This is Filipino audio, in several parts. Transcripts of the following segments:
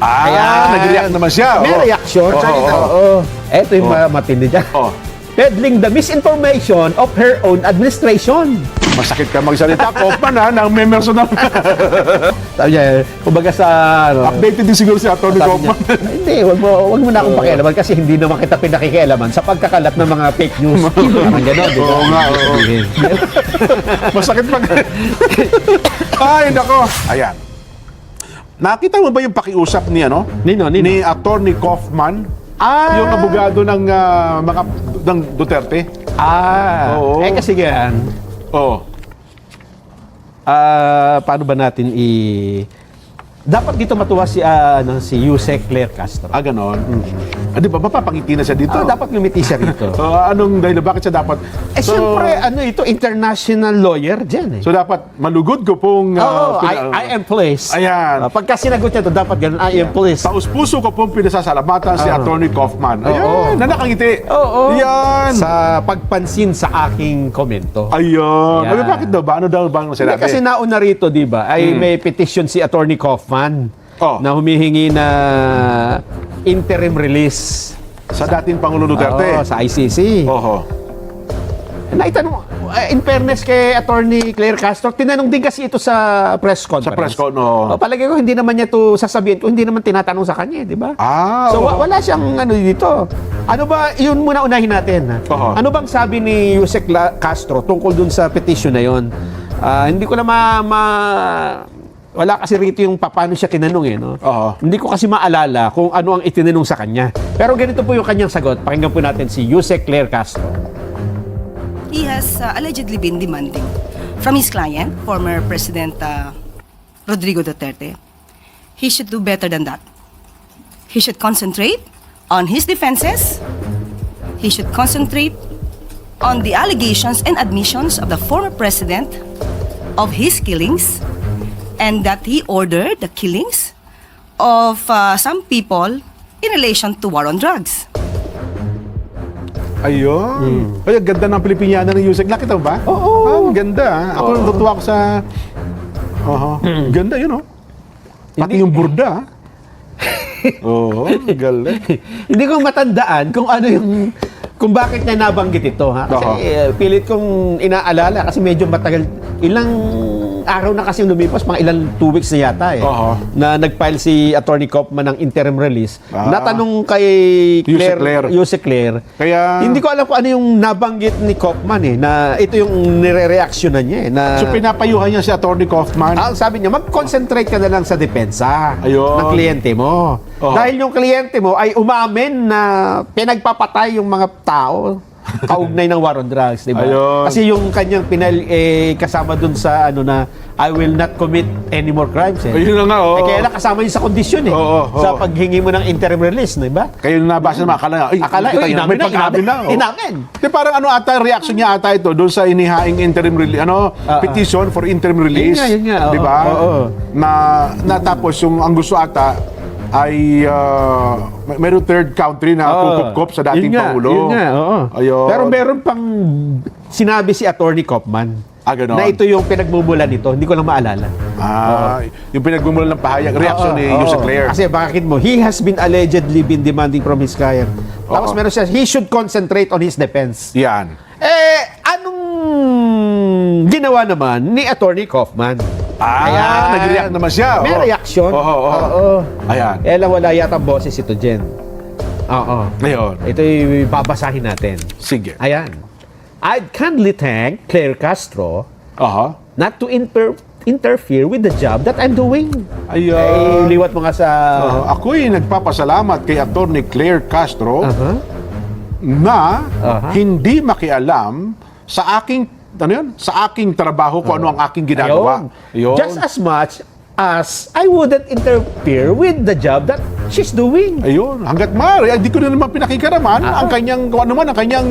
Nag-react naman siya. May reaction. Ito yung matindi dyan. Peddling the misinformation of her own administration. Masakit ka magsalita, Kaufman, ha? Nang memerso na. Sabi niya, kumbaga sa... Updated din siguro si Atty. Kaufman. Hindi, wag mo na akong pakialaman kasi hindi naman kita pinakikialaman sa pagkakalat ng mga fake news. Parang gano'n, di ba? Oo nga, oo. Masakit pag... Ay, nako. Ayan. Nakita mo ba yung pakiusap ni, Nino? Ni Atty. Kaufman? Yung abogado ng ng Duterte? Oo. Kasi yan, Oo. paano ba natin dapat dito matuwa si Yusek Claire Castro. Ganon. Di ba, mapapangiti na siya dito? Dapat lumiti siya rito. Anong dahil bakit siya dapat? Siyempre, ito, international lawyer dyan eh. So, dapat malugod ko pong... I am pleased. Ayan. Pagka sinagot niya ito, dapat ganun, I am pleased. Taus-puso ko pong pinasasalamatan si Atty. Kaufman. Ayan, na nakangiti. Yan. Sa pagpansin sa aking komento. Ayun. Yan. Bakit daw ba? Ano daw ba ang sinabi? Kasi nauna rito, di ba, ay may petition si Atty. Kaufman na humihingi na interim release sa dating Pangulo Duterte. sa ICC. Naitanong, in fairness kay Atty. Claire Castro, tinanong din kasi ito sa press conference. Sa press conference, palagay ko, hindi naman niya ito sasabihin kung hindi naman tinatanong sa kanya, di ba? So, wala siyang dito. Ano ba, yun muna unahin natin. Ano bang sabi ni Yusek Castro tungkol dun sa petition na yun? Hindi ko na wala kasi rito yung paano siya tinanong Hindi ko kasi maalala kung ano ang itinanong sa kanya. Pero ganito po yung kanyang sagot. Pakinggan po natin si Yusek Claire Castro. He has allegedly been demanding from his client, former President Rodrigo Duterte. He should do better than that. He should concentrate on his defenses. He should concentrate on the allegations and admissions of the former president of his killings, and that he ordered the killings of some people in relation to war on drugs. Ayun. Ay, ang ganda ng Pilipiniana ng Yusek. Nakita mo ba? Oo. Ang ganda. Ako natutuwa ko sa... Ganda yun, Pati yung burda. Galing. Hindi ko matandaan kung ano kung bakit niya nabanggit ito, Kasi pilit kong inaalala kasi medyo matagal. Ilang araw na kasi lumipas, mga ilang 2 weeks na yata na nag-file si Atty. Kaufman ng interim release. Natanong kay Yusek Claire. Kaya... Hindi ko alam kung ano yung nabanggit ni Kaufman na ito yung nire-reactionan niya So pinapayuhan niya si Atty. Kaufman? Sabi niya, mag-concentrate ka na lang sa depensa ng kliyente mo. Dahil yung kliyente mo ay umamin na pinagpapatay yung mga tao kaugnay ng war on drugs, di ba? Kasi yung kanyang kasama dun sa na I will not commit any more crimes. Ayun na nga, kaya lang kasama yun sa kondisyon sa paghingi mo ng interim release, di ba? Kayo nabasa naman, akala inamin. Di parang reaction niya ata ito doon sa inihaing interim release, petition for interim release. Yun nga. Di ba? Na tapos yung ang gusto ata ay mayroong third country na kukup sa dating Pangulo. Yun nga, Ayun. Pero meron pang sinabi si Atty. Kaufman ganon. na ito yung pinagmumulan nito. Hindi ko lang maalala. Yung pinagmumulan ng pahayag, reaction ni Yusek Claire. Kasi bakit mo, he has been allegedly been demanding from his client. Tapos meron siya, he should concentrate on his defense. Yan. Anong ginawa naman ni Atty. Kaufman? Nag-react naman siya. May reaction. Ayan. Lang wala yata boses ito, Jen. Ngayon. Ito'y babasahin natin. Sige. Ayan. I'd kindly thank Claire Castro not to interfere with the job that I'm doing. Ayun. Liwat mo nga sa... Ako'y nagpapasalamat kay Atty. Claire Castro na hindi makialam sa aking sa aking trabaho kung ano ang aking ginagawa. Just as much as I wouldn't interfere with the job that she's doing. Ayun, hangga't maaari, hindi ko na naman pinakikaraman ang kanyang, kung ano man ang kanyang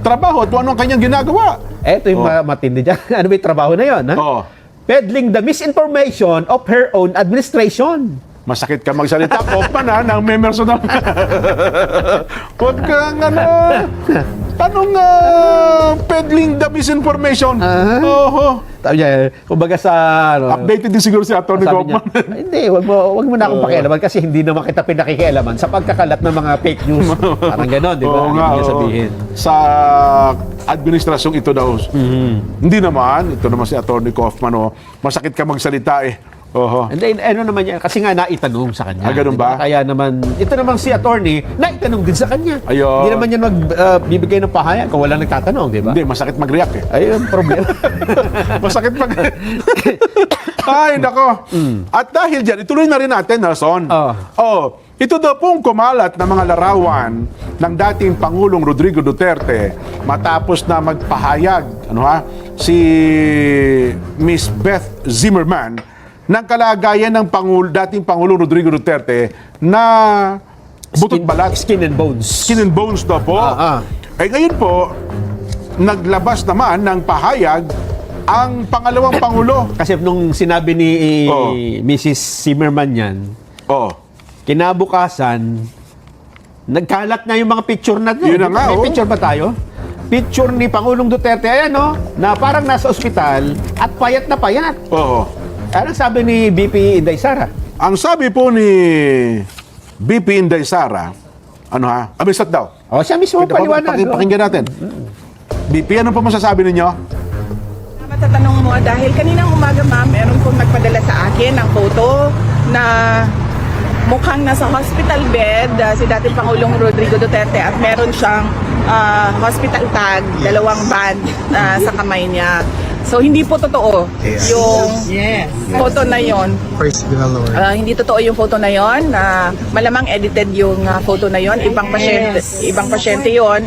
trabaho at kung ano ang kanyang ginagawa. Eto yung matindi dyan. Ano ba yung trabaho na yun? Peddling the misinformation of her own administration. Masakit ka magsalita, Kaufman, nang memerso na. Huwag kang Anong peddling the misinformation? Oho. Sabi niya, kumbaga sa... Ano, Updated din siguro si Atty. sabi Kaufman. niya, hindi, wag mo na akong pakialaman kasi hindi naman kita pinakikialaman sa pagkakalat ng mga fake news. Parang gano'n, di ba? Oo nga, Hindi niya oo. sabihin. Sa administrasyong ito daw. Hindi naman. Ito naman si Atty. Kaufman. Masakit ka magsalita eh. Oho. And then, ano naman yan, kasi nga naitanong sa kanya. Ganun di ba? ba? Kaya naman, ito naman si attorney, naitanong din sa kanya. Ayun. Hindi naman yan magbibigay ng pahayag kung wala nagtatanong, di ba? Hindi, masakit mag-react eh. Ayun, problema. Masakit mag... Ay, nako. At dahil dyan, ituloy na rin natin, Nelson. Ito daw pong kumalat na mga larawan ng dating Pangulong Rodrigo Duterte matapos na magpahayag si Miss Beth Zimmerman ng kalagayan ng dating Pangulong Rodrigo Duterte na butot balat. Skin and bones. Skin and bones daw po. Eh ngayon po, naglabas naman ng pahayag ang pangalawang Pangulo. Kasi nung sinabi ni Mrs. Zimmerman yan, kinabukasan, nagkalat na yung mga picture na doon. Yun na nga, May picture ba tayo? Picture ni Pangulong Duterte, ayan na parang nasa ospital at payat na payat. Anong sabi ni BP Inday Sara? Ang sabi po ni BP Inday Sara, amisat daw. Siya mismo paliwanag. Pakinggan natin. BP, ano po masasabi ninyo? Matatanong mo, dahil kaninang umaga ma'am, meron pong nagpadala sa akin ng photo na mukhang nasa hospital bed si dating Pangulong Rodrigo Duterte at meron siyang hospital tag, 2 band sa kamay niya. So hindi po totoo yung photo na yon. Hindi totoo yung photo na yon. Malamang edited yung photo na yon. Ibang pasyente yon.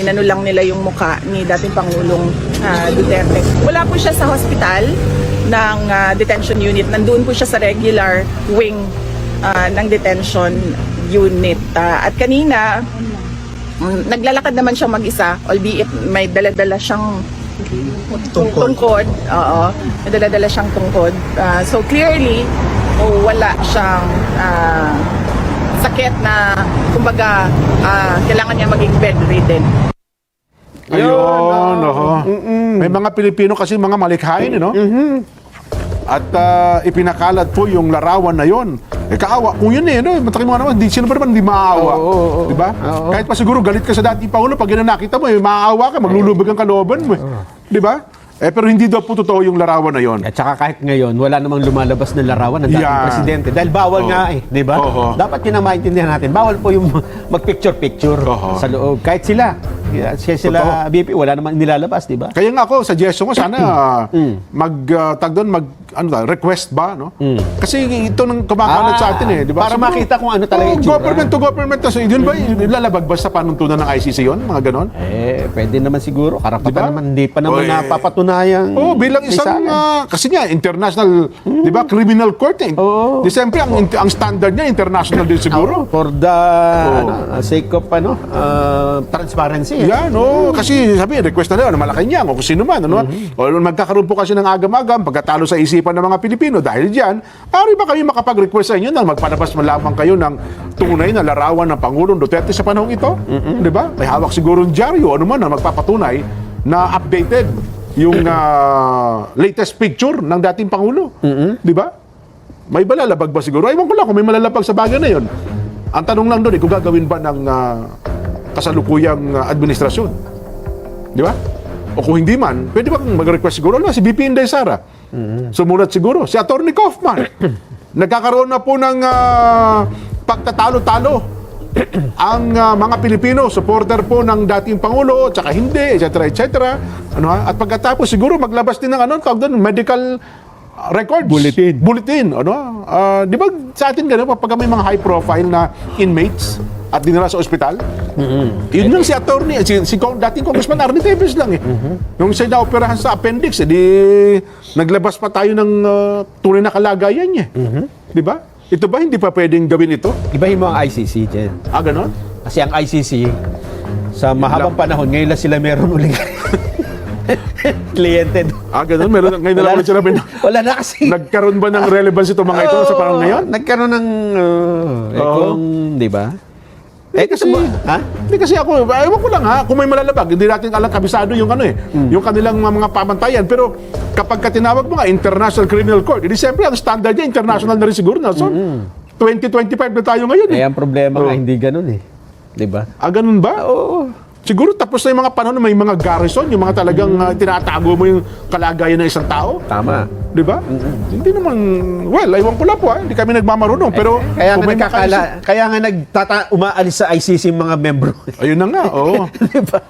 Inano lang nila yung mukha ni dating Pangulong Duterte. Wala po siya sa hospital ng detention unit. Nandun po siya sa regular wing ng detention unit. At kanina, naglalakad naman siya mag-isa, albeit may dala-dala siyang tungkod. May dala-dala siyang tungkod. So clearly, wala siyang sakit na, kumbaga, kailangan niya maging bedridden. Ayun, May mga Pilipino kasi mga malikhain, At ipinakalat po yung larawan na yon. Kaawa. Kung yun matakin mo naman, sino ba naman hindi maaawa? Di ba? Kahit pa siguro galit ka sa dating Pangulo, pag yun nakita mo, maaawa ka, maglulubog ang kalooban mo. Di ba? Pero hindi daw po totoo yung larawan na yon. At saka kahit ngayon, wala namang lumalabas na larawan ng dating presidente. Dahil bawal nga di ba? Dapat yun ang maintindihan natin. Bawal po yung mag-picture-picture sa loob. Kahit sila BP, wala namang nilalabas, di ba? Kaya nga ako, suggestion ko, sana request ba, Kasi ito nang kumakalat sa atin, di ba? Para makita kung ano talaga yung itsura. Government to government. So, yun ba, lalabag ba sa panuntunan ng ICC yun? Mga ganon? Pwede naman siguro. Karapatan Diba? naman, hindi pa naman napapatunayang bilang isang, kasi nga, international, di ba, criminal court Di siyempre, ang standard niya, international din siguro. For the sake of transparency. Yan, kasi sabi, request na nila, Malacanang, o kung sino man, O magkakaroon po kasi ng agam-agam, pagkatalo sa isipan ng mga Pilipino. Dahil dyan, pari ba kayo makapag-request sa inyo na magpalabas lamang kayo ng tunay na larawan ng Pangulong Duterte sa panahong ito? Di ba? May hawak siguro ng dyaryo, ano man, na magpapatunay na updated yung latest picture ng dating Pangulo. Di ba? May malalabag ba siguro? Ewan ko lang kung may malalabag sa bagay na yun. Ang tanong lang doon, kung gagawin ba ng kasalukuyang administrasyon? Di ba? O kung hindi man, pwede ba mag-request siguro? Si BP Inday Sara. Sumulat siguro. Si Atty. Kaufman. Nagkakaroon na po ng pagtatalo-talo ang mga Pilipino, supporter po ng dating Pangulo, tsaka hindi, etc. etc. At pagkatapos siguro maglabas din ng medical records. Bulletin. Di ba sa atin gano'n, pag may mga high profile na inmates at dinala sa ospital, yun lang si attorney, si dating Congressman Arnie Teves lang Yung siya na-operahan sa appendix, naglabas pa tayo ng tunay na kalagayan niya. Di ba? Ito ba hindi pa pwedeng gawin ito? Ibahin mo ang ICC, Jen. Ganon? Kasi ang ICC, sa mahabang panahon, ngayon lang sila meron ulit kliyente. Ganon? Ngayon na lang ulit sila wala na kasi. Nagkaroon ba ng relevance itong mga ito sa panahon ngayon? Nagkaroon ng, di ba? kasi, ha? hindi kasi ako, ewan ko lang ha, kung may malalabag, hindi natin alam kabisado yung ano yung kanilang mga pamantayan. Pero kapag tinawag mo nga, International Criminal Court, hindi siyempre, ang standard niya, international na rin siguro, Nelson. 2025 na tayo ngayon Eh, ang problema nga, hindi ganun eh. Di ba? ganun ba? Oo. Siguro tapos na yung mga panahon na may mga garrison, yung mga talagang tinatago mo yung kalagayan ng isang tao. Tama. Di ba? Hindi naman, well, aywan ko lang po hindi kami nagmamarunong. Pero Kaya kung nga may umaalis sa ICC yung mga membro. ayun na nga, oo. Di ba?